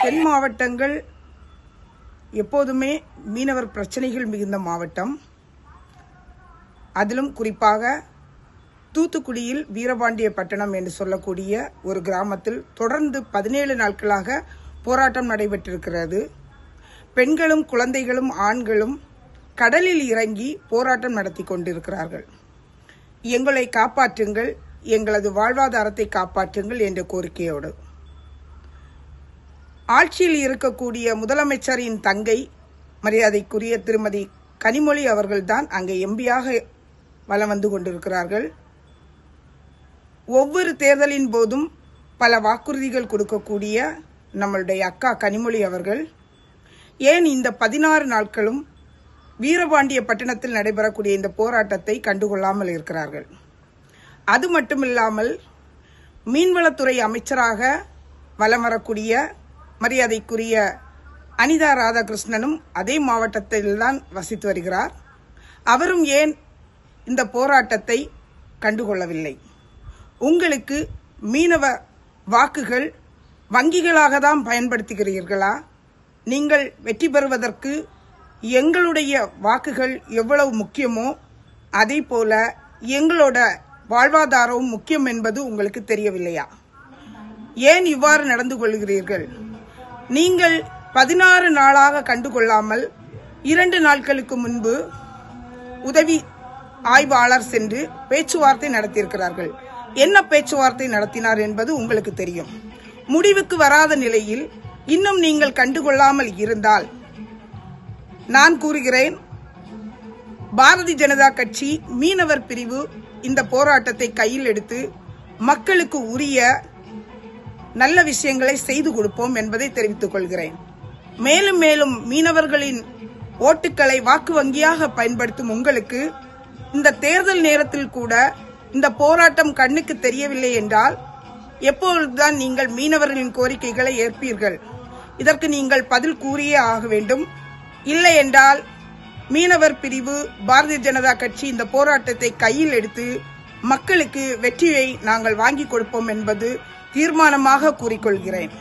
தென் மாவட்டங்கள் எப்போதுமே மீனவர் பிரச்சனைகள் மிகுந்த மாவட்டம். அதிலும் குறிப்பாக தூத்துக்குடியில் வீரபாண்டியப்பட்டினம் என்று சொல்லக்கூடிய ஒரு கிராமத்தில் தொடர்ந்து 17 நாட்களாக போராட்டம் நடைபெற்றிருக்கிறது. பெண்களும் குழந்தைகளும் ஆண்களும் கடலில் இறங்கி போராட்டம் நடத்தி கொண்டிருக்கிறார்கள். எங்களை காப்பாற்றுங்கள், எங்களது வாழ்வாதாரத்தை காப்பாற்றுங்கள் என்ற கோரிக்கையோடு ஆட்சியில் இருக்கக்கூடிய முதலமைச்சரின் தங்கை மரியாதைக்குரிய திருமதி கனிமொழி அவர்கள்தான் அங்கே எம்பியாக வலம் வந்து கொண்டிருக்கிறார்கள். ஒவ்வொரு தேர்தலின் போதும் பல வாக்குறுதிகள் கொடுக்கக்கூடிய நம்மளுடைய அக்கா கனிமொழி அவர்கள் ஏன் இந்த 16 நாட்களும் வீரபாண்டியப்பட்டினத்தில் நடைபெறக்கூடிய இந்த போராட்டத்தை கண்டுகொள்ளாமல் இருக்கிறார்கள்? அது மட்டுமில்லாமல் மீன்வளத்துறை அமைச்சராக வலம் வரக்கூடிய மரியாதைக்குரிய அனிதா ராதாகிருஷ்ணனும் அதே மாவட்டத்தில்தான் வசித்து வருகிறார். அவரும் ஏன் இந்த போராட்டத்தை கண்டுகொள்ளவில்லை? உங்களுக்கு மீனவ வாக்குகள் வங்கிகளாக தான் பயன்படுத்துகிறீர்களா? நீங்கள் வெற்றி பெறுவதற்கு எங்களுடைய வாக்குகள் எவ்வளவு முக்கியமோ அதே போல எங்களோட வாழ்வாதாரமும் முக்கியம் என்பது உங்களுக்கு தெரியவில்லையா? ஏன் இவ்வாறு நடந்து கொள்கிறீர்கள்? நீங்கள் 16 நாளாக கண்டுகொள்ளாமல் 2 நாட்களுக்கு முன்பு உதவி ஆய்வாளர் சென்று பேச்சுவார்த்தை நடத்தியிருக்கிறார்கள். என்ன பேச்சுவார்த்தை நடத்தினார் என்பது உங்களுக்கு தெரியும். முடிவுக்கு வராத நிலையில் இன்னும் நீங்கள் கண்டுகொள்ளாமல் இருந்தால் நான் கூறுகிறேன், பாரதிய ஜனதா கட்சி மீனவர் பிரிவு இந்த போராட்டத்தை கையில் எடுத்து மக்களுக்கு உரிய நல்ல விஷயங்களை செய்து கொடுப்போம் என்பதை தெரிவித்துக் கொள்கிறேன். மேலும் மேலும் மீனவர்களின் ஓட்டுக்களை வாக்கு வங்கியாக பயன்படுத்தும் உங்களுக்கு இந்த தேர்தல் நேரத்தில் கூட இந்த போராட்டம் கண்ணுக்கு தெரியவில்லை என்றால் எப்பொழுதுதான் நீங்கள் மீனவர்களின் கோரிக்கைகளை ஏற்பீர்கள்? இதற்கு நீங்கள் பதில் கூறியே ஆக வேண்டும். இல்லை என்றால் மீனவர் பிரிவு பாரதிய ஜனதா கட்சி இந்த போராட்டத்தை கையில் எடுத்து மக்களுக்கு வெற்றியை நாங்கள் வாங்கி கொடுப்போம் என்பது தீர்மானமாக கூறிக்கொள்கிறேன்.